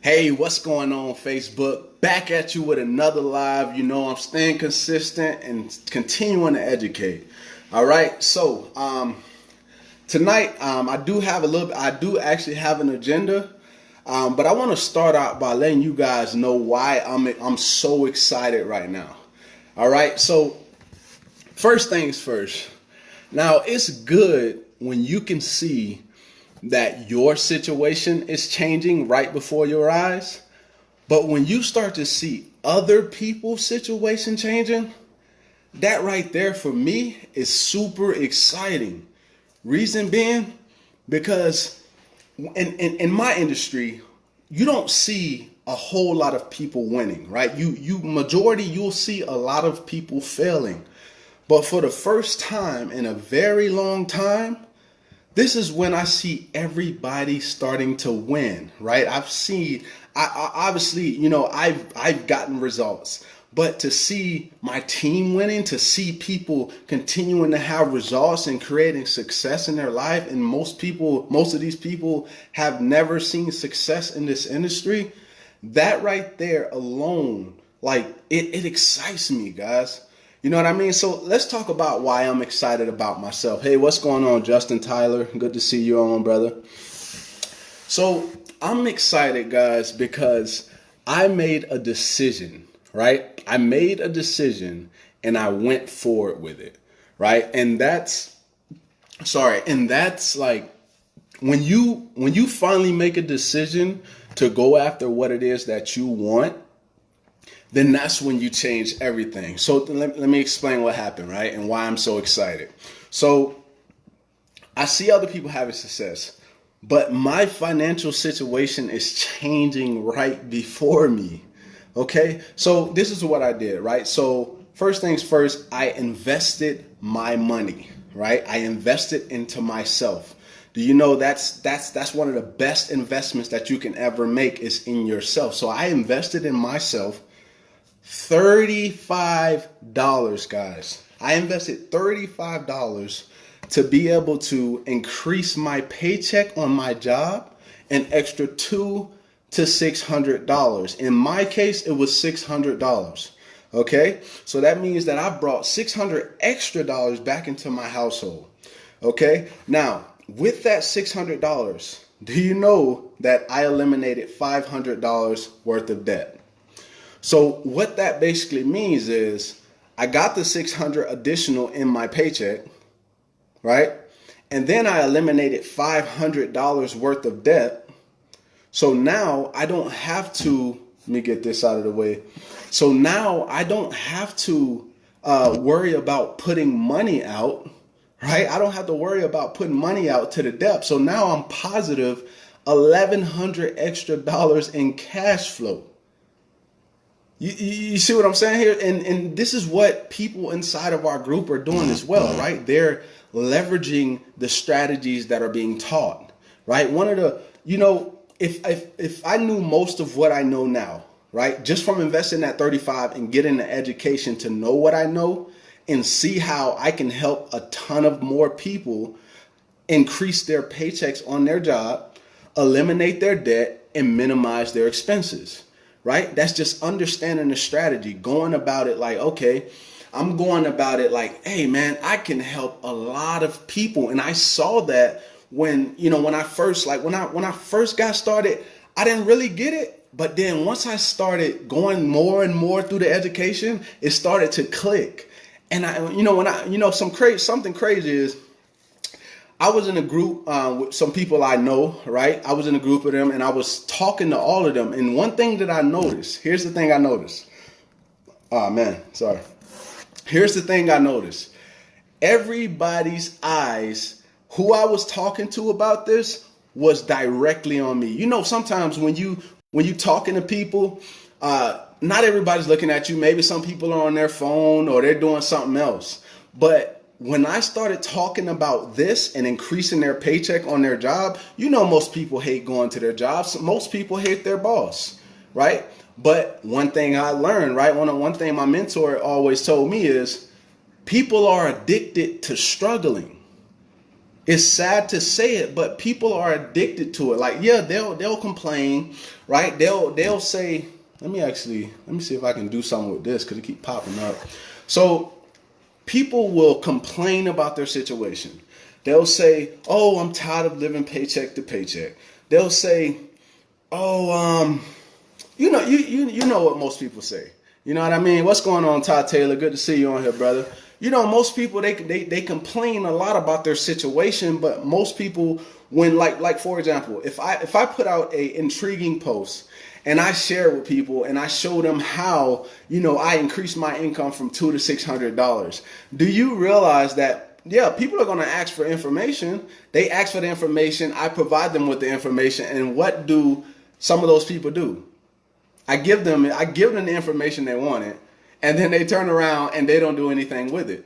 Hey, what's going on, Facebook? Back at you with another live. You know, I'm staying consistent and continuing to educate. All right. Tonight, I do actually have an agenda, but I want to start out by letting you guys know why I'm so excited right now. All right. So, first things first. Now, it's good when you can see that your situation is changing right before your eyes. But when you start to see other people's situation changing, that right there for me is super exciting. Reason being, because in my industry, you don't see a whole lot of people winning, right? You'll see a lot of people failing. But for the first time in a very long time, this is when I see everybody starting to win, right? Obviously, I've gotten results, but to see my team winning, to see people continuing to have results and creating success in their life, and most of these people have never seen success in this industry, that right there alone, like it excites me, guys. You know what I mean? So let's talk about why I'm excited about myself. Hey, what's going on, Justin Tyler? Good to see you on, brother. So I'm excited, guys, because I made a decision, right? I made a decision and I went forward with it, right? And that's like when you finally make a decision to go after what it is that you want, then that's when you change everything. So let me explain what happened, right? And why I'm so excited. So I see other people having success, but my financial situation is changing right before me. Okay. So this is what I did, right? So first things first, I invested my money, right? I invested into myself. Do you know that's one of the best investments that you can ever make is in yourself. So I invested in myself. $35, guys. I invested $35 to be able to increase my paycheck on my job an extra $200 to $600. In my case, it was $600. Okay, so that means that I brought $600 extra back into my household. Okay, now with that $600, do you know that I eliminated $500 worth of debt? So what that basically means is I got the $600 additional in my paycheck, right? And then I eliminated $500 worth of debt. So now I don't have to, let me get this out of the way. So now I don't have to worry about putting money out, right? I don't have to worry about putting money out to the debt. So now I'm positive $1,100 extra in cash flow. You see what I'm saying here? And this is what people inside of our group are doing as well, right? They're leveraging the strategies that are being taught, right? One of the, if I knew most of what I know now, right? Just from investing that 35 and getting the education to know what I know and see how I can help a ton of more people increase their paychecks on their job, eliminate their debt, and minimize their expenses. Right? That's just understanding the strategy, going about it like, okay, I'm going about it like, hey man, I can help a lot of people. And I saw that when I first got started, I didn't really get it. But then once I started going more and more through the education, it started to click. And something crazy is, I was in a group with some people I know, right? I was in a group with them and I was talking to all of them. And one thing that I noticed, here's the thing I noticed. Oh man, sorry. Here's the thing I noticed. Everybody's eyes, who I was talking to about this, was directly on me. You know, sometimes when you talking to people, not everybody's looking at you. Maybe some people are on their phone or they're doing something else. But when I started talking about this and increasing their paycheck on their job, most people hate going to their jobs. Most people hate their boss, right? But one thing I learned, right? One thing my mentor always told me is people are addicted to struggling. It's sad to say it, but people are addicted to it. Like, yeah, they'll complain, right? They'll say, let me see if I can do something with this because it keep popping up. So people will complain about their situation. They'll say, "Oh, I'm tired of living paycheck to paycheck." They'll say, "Oh, you know what most people say. You know what I mean? What's going on, Todd Taylor? Good to see you on here, brother." You know, most people they complain a lot about their situation, but most people, when like for example, if I put out a intriguing post and I share with people and I show them how, you know, I increased my income from $200 to $600, do you realize that, yeah, people are going to ask for information. They ask for the information. I provide them with the information. And what do some of those people do? I give them the information they wanted. And then they turn around and they don't do anything with it.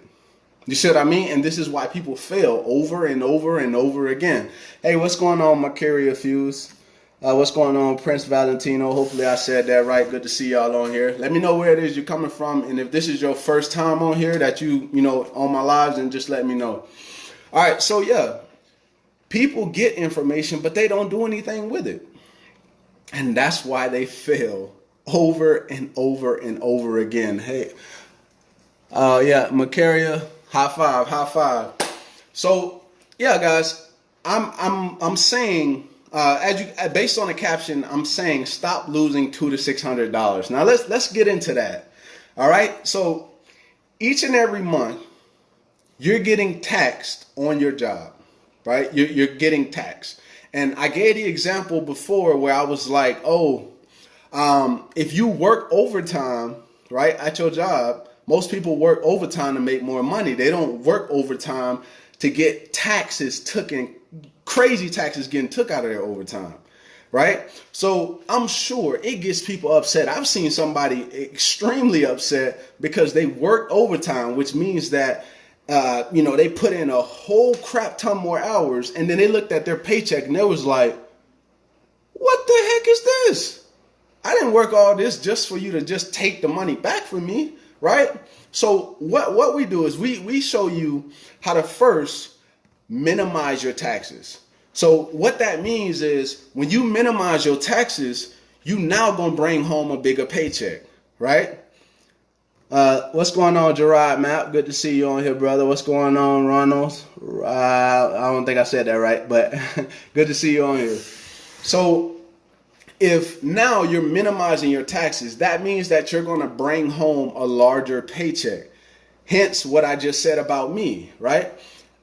You see what I mean? And this is why people fail over and over and over again. Hey, what's going on, Mercuria Fuse? What's going on, Prince Valentino? Hopefully I said that right. Good to see y'all on here. Let me know where it is you're coming from. And if this is your first time on here that you know, on my lives, then just let me know. All right. So, yeah, people get information, but they don't do anything with it. And that's why they fail over and over and over again. Hey, yeah, Macaria, high five. So, yeah, guys, I'm saying, based on the caption, I'm saying stop losing $200 to $600. Now let's get into that. All right. So each and every month, you're getting taxed on your job, right? You're getting taxed. And I gave the example before where I was like, if you work overtime, right, at your job, most people work overtime to make more money. They don't work overtime to get crazy taxes getting took out of their overtime, right? So I'm sure it gets people upset. I've seen somebody extremely upset because they worked overtime, which means that, they put in a whole crap ton more hours, and then they looked at their paycheck and they was like, what the heck is this? I didn't work all this just for you to just take the money back from me, right? So what we do is we show you how to first minimize your taxes. So what that means is when you minimize your taxes, you now gonna bring home a bigger paycheck, right? What's going on, Gerard Map? Good to see you on here, brother. What's going on, Ronald? I don't think I said that right, but good to see you on here. So if now you're minimizing your taxes, that means that you're going to bring home a larger paycheck. Hence what I just said about me, right?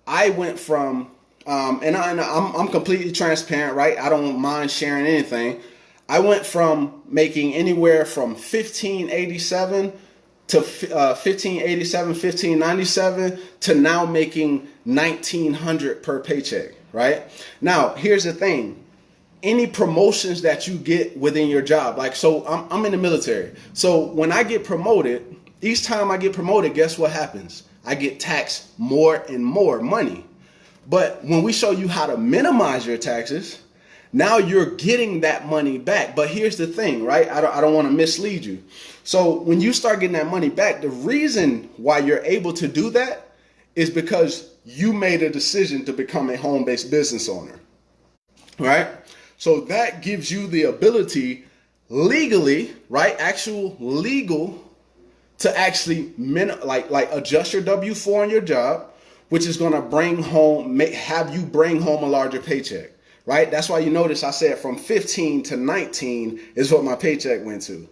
I went from, and I'm completely transparent, right? I don't mind sharing anything. I went from making anywhere from $15.87 to $15.97 to now making $1,900 per paycheck, right? Now, here's the thing. Any promotions that you get within your job, like, so I'm in the military. So when I get promoted, each time I get promoted, guess what happens? I get taxed more and more money. But when we show you how to minimize your taxes, now you're getting that money back. But here's the thing, right? I don't want to mislead you. So when you start getting that money back, the reason why you're able to do that is because you made a decision to become a home-based business owner, right? So that gives you the ability legally, right? Actual legal to actually adjust your W-4 on your job, which is going to have you bring home a larger paycheck, right? That's why you notice I said from 15 to 19 is what my paycheck went to.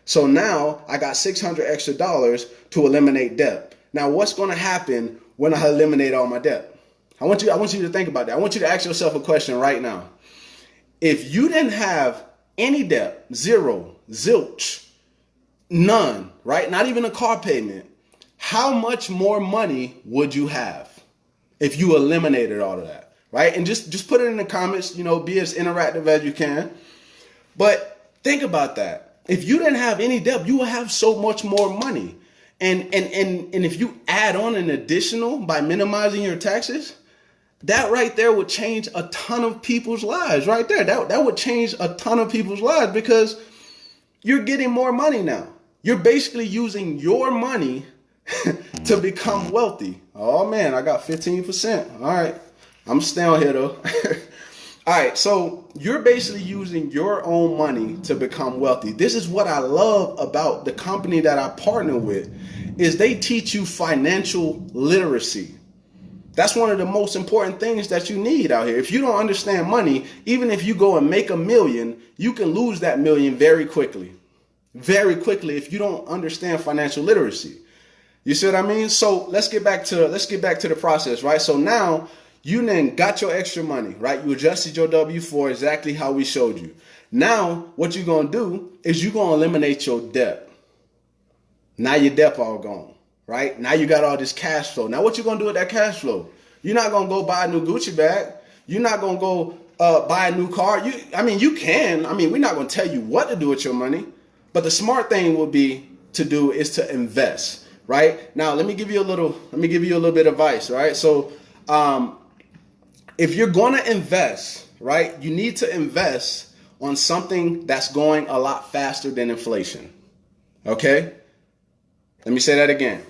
So now I got $600 extra to eliminate debt. Now, what's going to happen when I eliminate all my debt? I want you to think about that. I want you to ask yourself a question right now. If you didn't have any debt, zero, zilch, none, right? Not even a car payment. How much more money would you have if you eliminated all of that, right? And just put it in the comments, be as interactive as you can. But think about that. If you didn't have any debt, you would have so much more money. And if you add on an additional by minimizing your taxes, that right there would change a ton of people's lives right there. That would change a ton of people's lives because you're getting more money now. You're basically using your money to become wealthy. Oh man, I got 15%. All right. I'm still here though. All right, so you're basically using your own money to become wealthy. This is what I love about the company that I partner with, is they teach you financial literacy. That's one of the most important things that you need out here. If you don't understand money, even if you go and make $1 million, you can lose that million very quickly. Very quickly if you don't understand financial literacy. You see what I mean? So let's get back to the process, right? So now you then got your extra money, right? You adjusted your W-4 exactly how we showed you. Now, what you're going to do is you're going to eliminate your debt. Now your debt all gone, right? Now you got all this cash flow. Now what you going to do with that cash flow? You're not going to go buy a new Gucci bag. You're not going to go buy a new car. You can. We're not going to tell you what to do with your money. But the smart thing will be to do is to invest, right? Now, let me give you a little bit of advice, right? So, if you're going to invest, right, you need to invest on something that's going a lot faster than inflation. Okay? Let me say that again.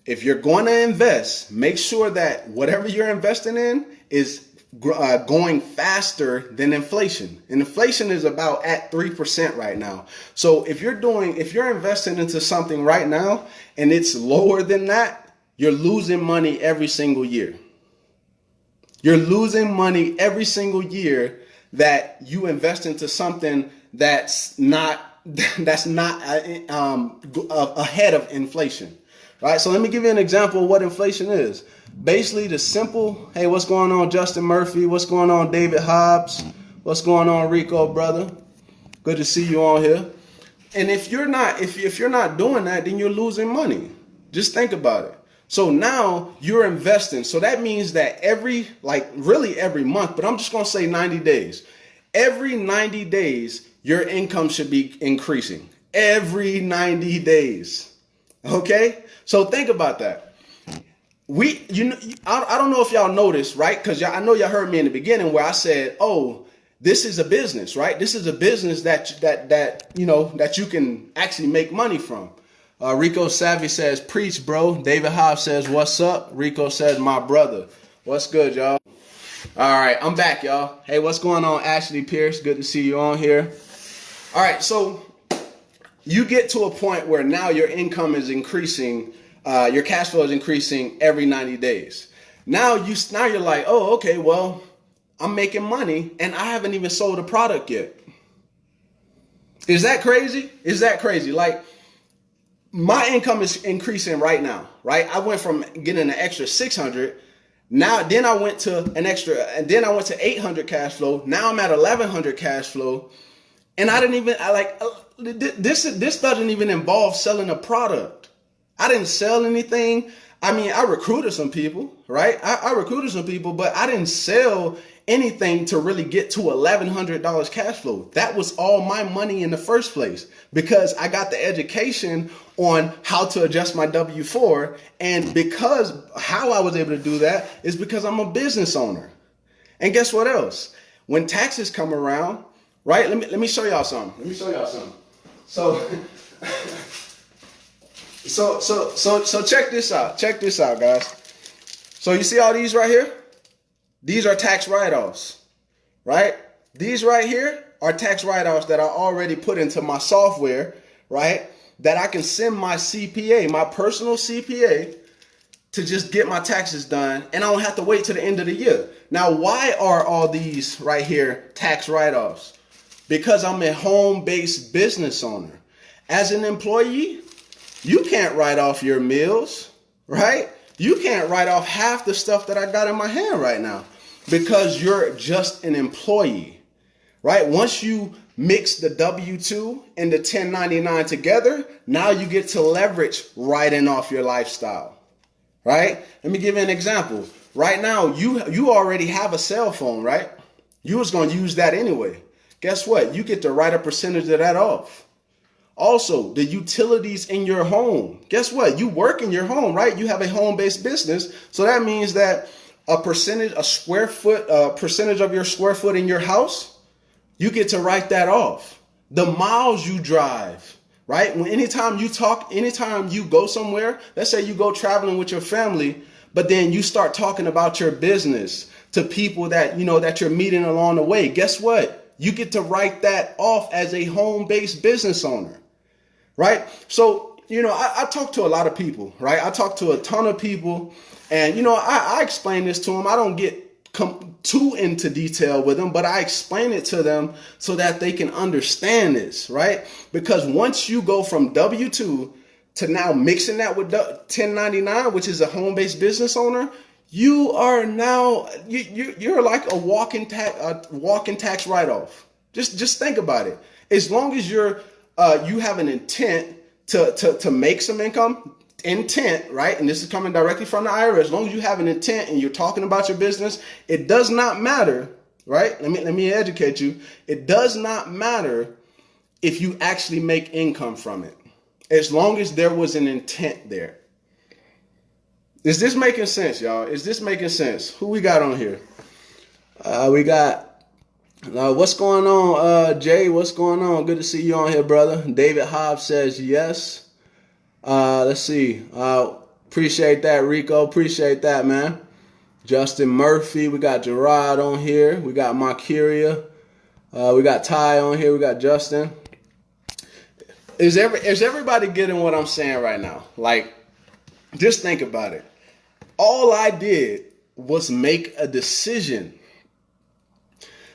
If you're going to invest, make sure that whatever you're investing in is going faster than inflation. And inflation is about at 3% right now. So if you're investing into something right now and it's lower than that, you're losing money every single year. You're losing money every single year that you invest into something that's not ahead of inflation, right? So let me give you an example of what inflation is. Basically, the simple, hey, what's going on, Justin Murphy? What's going on, David Hobbs? What's going on, Rico, brother? Good to see you on here. And if you're not doing that, then you're losing money. Just think about it. So now you're investing. So that means that every month, but I'm just going to say 90 days. Every 90 days, your income should be increasing. Every 90 days. Okay? So think about that. I don't know if y'all noticed, right? Because I know y'all heard me in the beginning where I said, oh, this is a business, right? This is a business that you can actually make money from. Rico Savvy says, preach, bro. David Hobbs says, what's up? Rico says, my brother. What's good, y'all? All right, I'm back, y'all. Hey, what's going on, Ashley Pierce? Good to see you on here. All right, so you get to a point where now your income is increasing, your cash flow is increasing every 90 days. Now you're like, oh, okay, well, I'm making money and I haven't even sold a product yet. Is that crazy? Is that crazy? Like, my income is increasing right now, right? I went from getting an extra 600. Then I went to 800 cash flow. Now I'm at 1100 cash flow. And this doesn't even involve selling a product. I didn't sell anything. I recruited some people, right? I recruited some people, but I didn't sell anything to really get to $1,100 cash flow. That was all my money in the first place because I got the education on how to adjust my W-4. And because how I was able to do that is because I'm a business owner. And guess what else? When taxes come around, right? Let me show y'all something. So check this out. Check this out, guys. So you see all these right here? These are tax write-offs, right? These right here are tax write-offs that I already put into my software, right? That I can send my CPA, my personal CPA, to just get my taxes done, and I don't have to wait till the end of the year. Now, why are all these right here tax write-offs? Because I'm a home-based business owner. As an employee, you can't write off your meals, right? You can't write off half the stuff that I got in my hand right now because you're just an employee, right? Once you mix the W-2 and the 1099 together, now you get to leverage writing off your lifestyle, right? Let me give you an example. Right now, you already have a cell phone, right? You was going to use that anyway. Guess what? You get to write a percentage of that off. Also, the utilities in your home. Guess what? You work in your home, right? You have a home-based business. So that means that a percentage of your square foot in your house, you get to write that off. The miles you drive, right? Anytime you go somewhere, let's say you go traveling with your family, but then you start talking about your business to people that, you know, that you're meeting along the way. Guess what? You get to write that off as a home-based business owner, right? So, you know, I talk to a lot of people, right? I talk to a ton of people, and, you know, I explain this to them. I don't get too into detail with them, but I explain it to them so that they can understand this, right? Because once you go from W-2 to now mixing that with 1099, which is a home-based business owner, you are now you're like a walking tax write-off. Just think about it. As long as you have an intent to make some income, intent, right? And this is coming directly from the IRS. As long as you have an intent and you're talking about your business, it does not matter, right? Let me educate you. It does not matter if you actually make income from it, as long as there was an intent there. Is this making sense, y'all? Is this making sense? Who we got on here? We got, what's going on, Jay? What's going on? Good to see you on here, brother. David Hobbs says yes. Let's see. Appreciate that, Rico. Appreciate that, man. Justin Murphy. We got Gerard on here. We got Markeria. We got Ty on here. We got Justin. Is everybody getting what I'm saying right now? Like, just think about it. All I did was make a decision.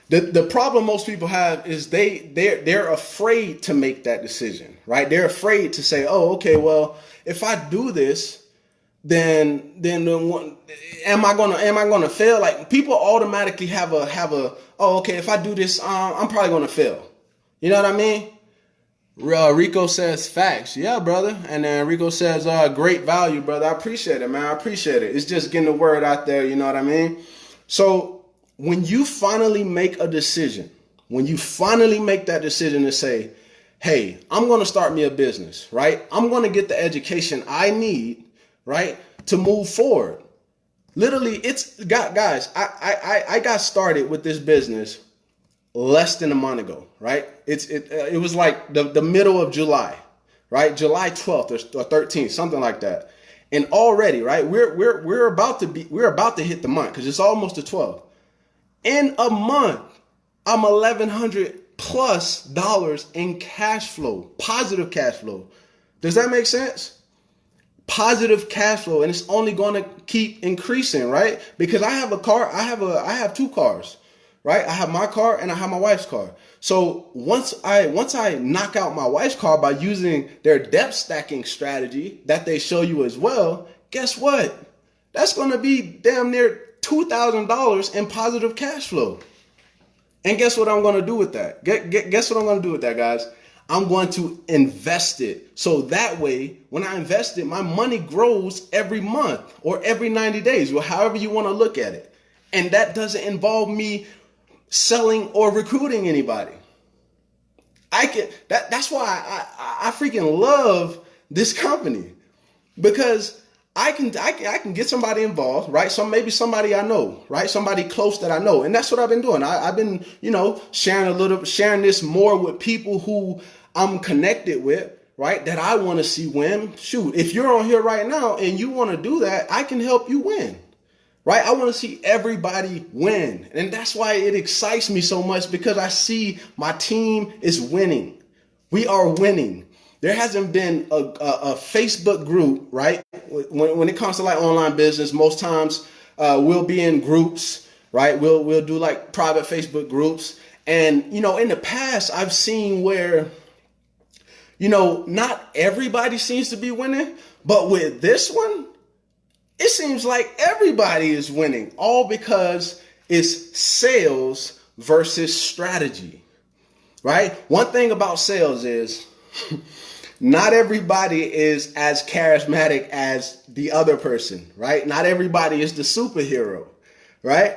The problem most people have is they're afraid to make that decision, right? They're afraid to say, oh, okay, well, if I do this, then am I gonna fail? Like, people automatically have a oh, okay, if I do this, I'm probably gonna fail. You know what I mean? Rico says facts. Yeah, brother. And then Rico says great value, brother. I appreciate it, man. I appreciate it. It's just getting the word out there. You know what I mean? So when you finally make a decision, when you finally make that decision to say, hey, I'm going to start me a business, right? I'm going to get the education I need, right, to move forward. Literally, guys, I got started with this business less than a month ago, right? It was like the middle of July, right? July 12th or 13th, something like that. And already, right, we're about to hit the month because it's almost the 12th. In a month, I'm $1,100 plus in cash flow, positive cash flow. Does that make sense? Positive cash flow, and it's only going to keep increasing, right? Because I have a car, I have two cars, right? I have my car and I have my wife's car. So once I knock out my wife's car by using their debt stacking strategy that they show you as well, guess what? That's going to be damn near $2,000 in positive cash flow. And guess what I'm going to do with that? Guess what I'm going to do with that, guys? I'm going to invest it. So that way, when I invest it, my money grows every month or every 90 days, or however you want to look at it. And that doesn't involve me selling or recruiting anybody. That's why I freaking love this company, because I can get somebody involved, right? Maybe somebody I know, right? Somebody close that I know. And that's what I've been doing. I've been, sharing this more with people who I'm connected with, right? That I want to see win. Shoot, if you're on here right now and you want to do that, I can help you win, right? I want to see everybody win. And that's why it excites me so much, because I see my team is winning. We are winning. There hasn't been a Facebook group, right? When it comes to like online business, most times we'll be in groups, right? We'll do like private Facebook groups. And, in the past, I've seen where, not everybody seems to be winning. But with this one, it seems like everybody is winning, all because it's sales versus strategy, right? One thing about sales is not everybody is as charismatic as the other person, right? Not everybody is the superhero, right?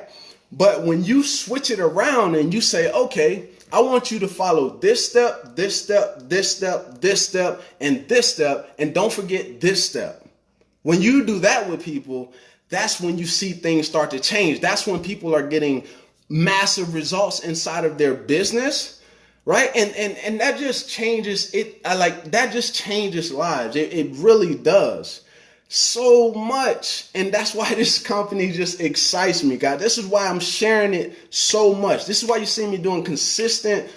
But when you switch it around and you say, okay, I want you to follow this step, this step, this step, this step, and this step, and don't forget this step. When you do that with people, that's when you see things start to change. That's when people are getting massive results inside of their business. Right. And that just changes it. That just changes lives. It really does. so much. And that's why this company just excites me, guys. This is why I'm sharing it so much. This is why you see me doing consistent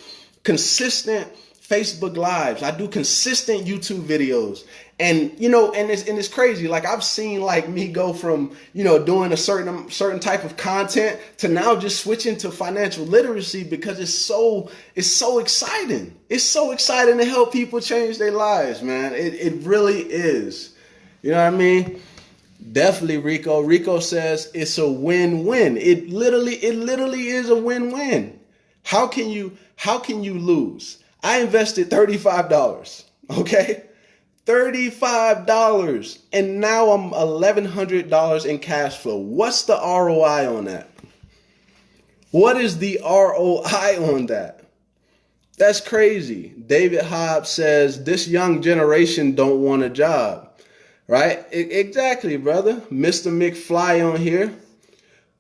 Facebook lives. I do consistent YouTube videos. And and it's crazy. Like, I've seen like me go from, doing a certain type of content to now just switching to financial literacy, because it's so exciting. It's so exciting to help people change their lives, man. It really is. You know what I mean? Definitely, Rico. Rico says it's a win-win. It literally is a win-win. How can you lose? I invested $35, okay? $35, and now I'm $1,100 in cash flow. What's the ROI on that? What is the ROI on that? That's crazy. David Hobbs says this young generation don't want a job, right? Exactly, brother. Mr. McFly on here.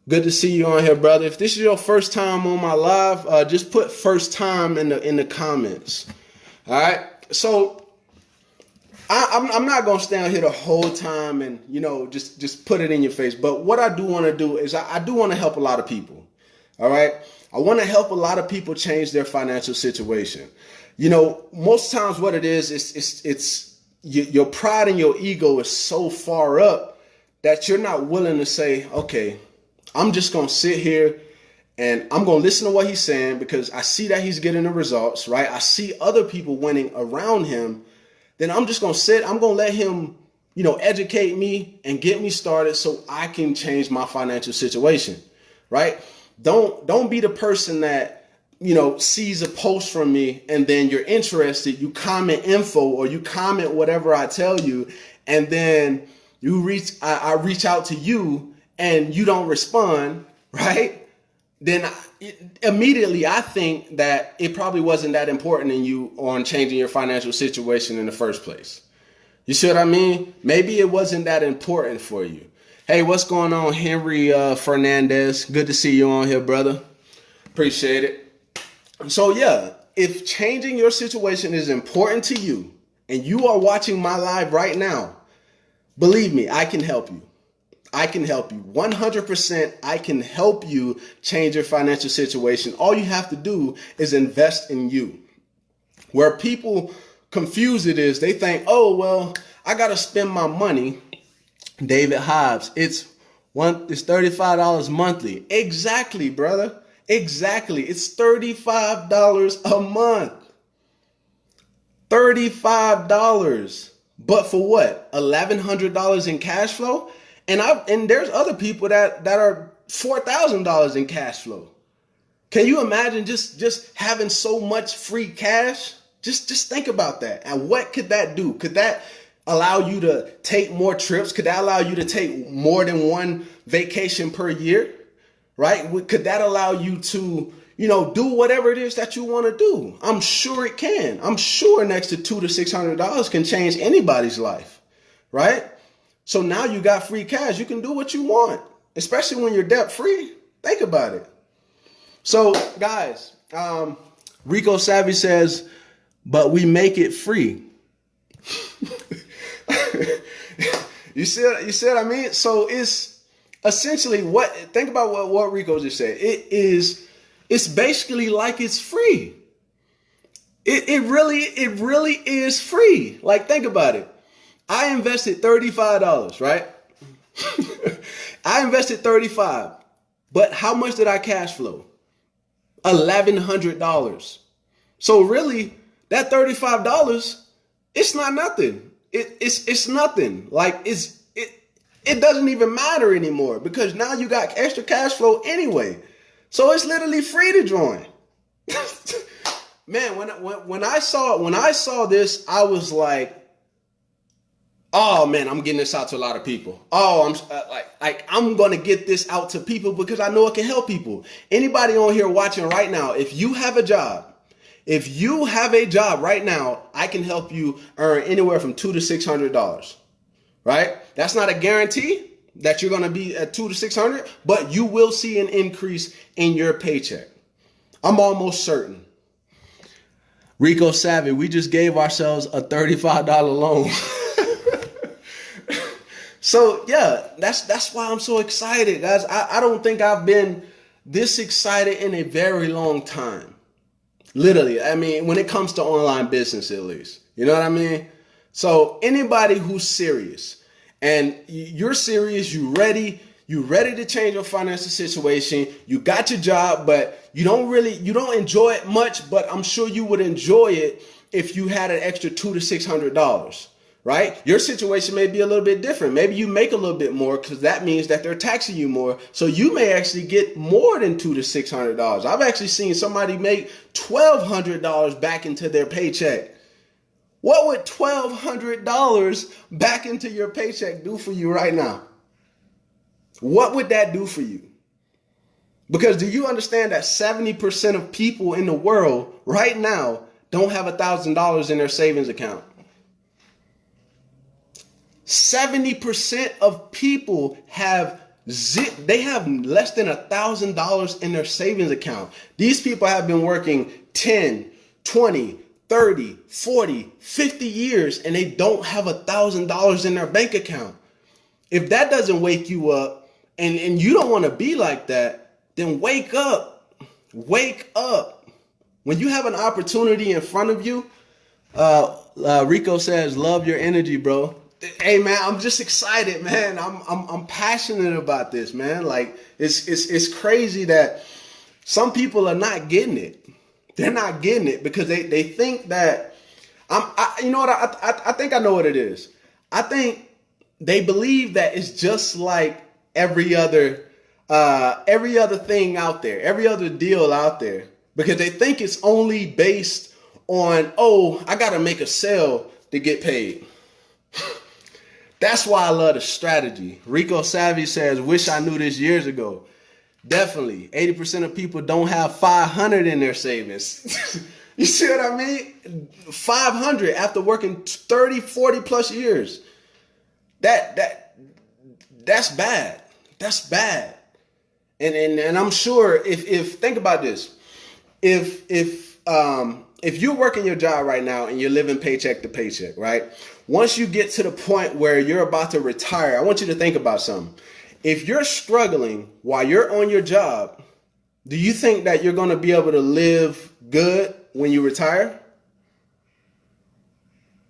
Good to see you on here, brother. If this is your first time on my live, just put first time in the comments. All right. So I'm not gonna stand here the whole time and just put it in your face. But what I do want to do is I do want to help a lot of people. All right. I want to help a lot of people change their financial situation. Most times what it is, it's your pride and your ego is so far up that you're not willing to say, okay, I'm just going to sit here and I'm going to listen to what he's saying because I see that he's getting the results, right? I see other people winning around him. Then I'm just going to sit. I'm going to let him, educate me and get me started so I can change my financial situation, right? Don't be the person that, sees a post from me and then you're interested, you comment info or you comment whatever I tell you, and then I reach out to you and you don't respond, right? Then immediately I think that it probably wasn't that important in you on changing your financial situation in the first place. You see what I mean? Maybe it wasn't that important for you. Hey, what's going on, Henry Fernandez? Good to see you on here, brother. Appreciate it. So yeah, if changing your situation is important to you and you are watching my live right now, believe me, I can help you. I can help you 100%. I can help you change your financial situation. All you have to do is invest in you. Where people confuse it is they think, oh, well, I got to spend my money. David Hobbs, it's $35 monthly. Exactly, brother. Exactly. It's $35 a month. $35. But for what? $1,100 in cash flow? And there's other people that are $4,000 in cash flow. Can you imagine just having so much free cash? Just think about that. And what could that do? Could that allow you to take more trips? Could that allow you to take more than one vacation per year? Right? Could that allow you to, do whatever it is that you want to do? I'm sure it can. I'm sure next to $200 to $600 can change anybody's life. Right? So now you got free cash. You can do what you want, especially when you're debt free. Think about it. So guys, Rico Savvy says, but we make it free. You see what I mean? So it's essentially think about what Rico just said. It's basically like it's free. It really is free. Like, think about it. I invested $35, right? I invested $35, but how much did I cash flow? $1,100. So really, that $35, it's not nothing. It's nothing. Like, it doesn't even matter anymore because now you got extra cash flow anyway. So it's literally free to join. Man, when I saw this, I was like, oh man, I'm getting this out to a lot of people. Oh, I'm going to get this out to people because I know it can help people. Anybody on here watching right now, if you have a job right now, I can help you earn anywhere from $200 to $600. Right? That's not a guarantee that you're going to be at $200 to $600, but you will see an increase in your paycheck. I'm almost certain. Rico Savvy, we just gave ourselves a $35 loan. So yeah, that's why I'm so excited, guys. I don't think I've been this excited in a very long time. Literally, I mean, when it comes to online business, at least, you know what I mean? So anybody who's serious and you're serious, you ready to change your financial situation, you got your job, but you don't enjoy it much, but I'm sure you would enjoy it if you had an extra $200 to $600, right? Your situation may be a little bit different. Maybe you make a little bit more because that means that they're taxing you more. So you may actually get more than $200 to $600. I've actually seen somebody make $1,200 back into their paycheck. What would $1,200 back into your paycheck do for you right now? What would that do for you? Because do you understand that 70% of people in the world right now don't have $1,000 in their savings account? 70% of people have less than $1,000 in their savings account. These people have been working 10, 20, 30, 40, 50 years and they don't have $1,000 in their bank account. If that doesn't wake you up and you don't want to be like that, then wake up. Wake up. When you have an opportunity in front of you, Rico says, love your energy, bro. Hey man, I'm just excited, man. I'm passionate about this, man. Like it's crazy that some people are not getting it. They're not getting it because they think that you know what? I think I know what it is. I think they believe that it's just like every other thing out there, every other deal out there, because they think it's only based on, oh, I got to make a sale to get paid. That's why I love the strategy. Rico Savvy says, wish I knew this years ago. Definitely. 80% of people don't have 500 in their savings. You see what I mean? 500 after working 30, 40 plus years. That's bad. That's bad. And I'm sure if think about this. If you're working your job right now and you're living paycheck to paycheck, right? Once you get to the point where you're about to retire, I want you to think about something. If you're struggling while you're on your job, do you think that you're going to be able to live good when you retire?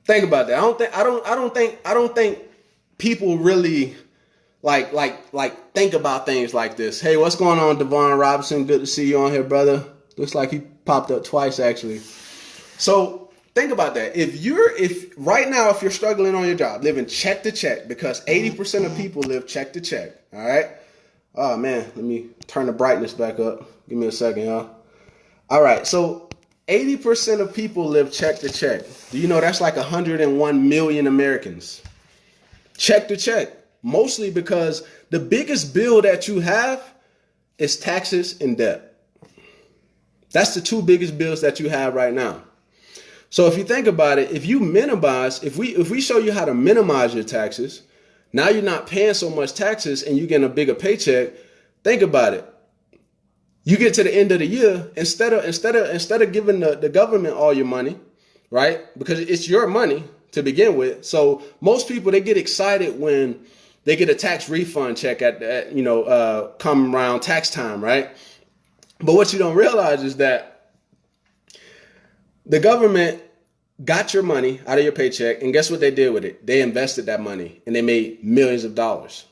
Think about that. I don't think people really like think about things like this. Hey, what's going on, Devon Robinson? Good to see you on here, brother. Looks like he popped up twice actually. So think about that. If right now you're struggling on your job, living check to check, because 80% of people live check to check. All right. Oh man, let me turn the brightness back up. Give me a second, y'all. All right. So 80% of people live check to check. Do you know that's like 101 million Americans? Check to check. Mostly because the biggest bill that you have is taxes and debt. That's the two biggest bills that you have right now. So if you think about it, if we show you how to minimize your taxes, now you're not paying so much taxes and you're getting a bigger paycheck. Think about it. You get to the end of the year, instead of giving the government all your money, right? Because it's your money to begin with. So most people, they get excited when they get a tax refund check at come around tax time, right? But what you don't realize is that the government got your money out of your paycheck, and guess what they did with it? They invested that money, and they made millions of dollars,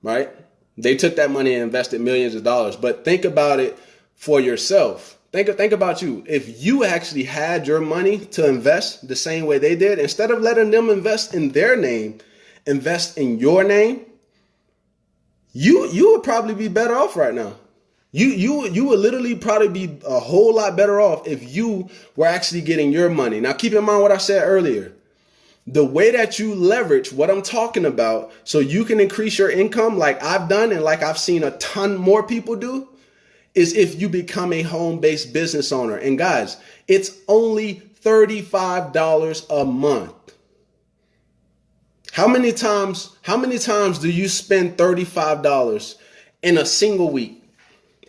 right? They took that money and invested millions of dollars. But think about it for yourself. Think about you. If you actually had your money to invest the same way they did, instead of letting them invest in their name, invest in your name, you would probably be better off right now. You would literally probably be a whole lot better off if you were actually getting your money. Now, keep in mind what I said earlier. The way that you leverage what I'm talking about so you can increase your income like I've done and like I've seen a ton more people do is if you become a home-based business owner. And guys, it's only $35 a month. How many times do you spend $35 in a single week?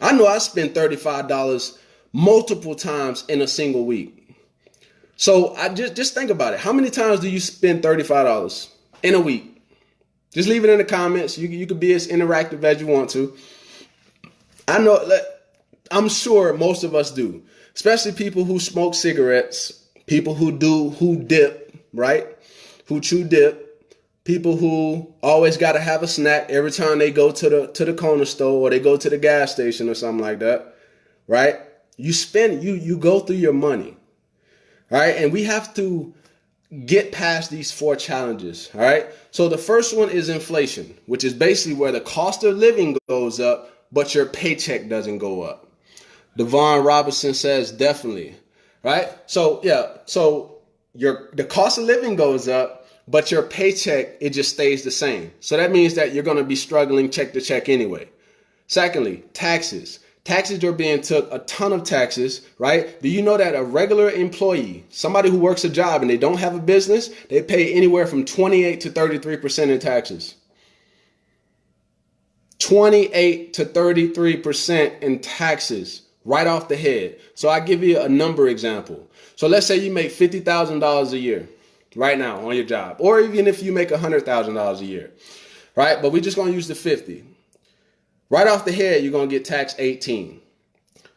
I know I spend $35 multiple times in a single week. So I just think about it. How many times do you spend $35 in a week? Just leave it in the comments. You could be as interactive as you want to. I'm sure most of us do, especially people who smoke cigarettes, people who dip, right? Who chew dip. People who always got to have a snack every time they go to the corner store or they go to the gas station or something like that, right? You go through your money, right? And we have to get past these 4 challenges, all right? So the first one is inflation, which is basically where the cost of living goes up, but your paycheck doesn't go up. Devon Robinson says definitely, right? So the cost of living goes up, but your paycheck, it just stays the same. So that means that you're going to be struggling check to check anyway. Secondly, taxes. Taxes are being took, a ton of taxes, right? Do you know that a regular employee, somebody who works a job and they don't have a business, they pay anywhere from 28 to 33% in taxes? 28 to 33% in taxes right off the head. So I give you a number example. So let's say you make $50,000 a year right now on your job, or even if you make $100,000 a year, right? But we're just going to use the 50. Right off the head, you're going to get taxed 18.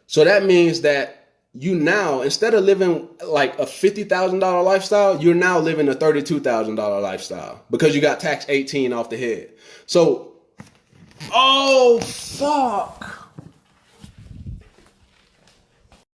So that means that you now, instead of living like a $50,000 lifestyle, you're now living a $32,000 lifestyle because you got taxed 18 off the head. So, oh, fuck.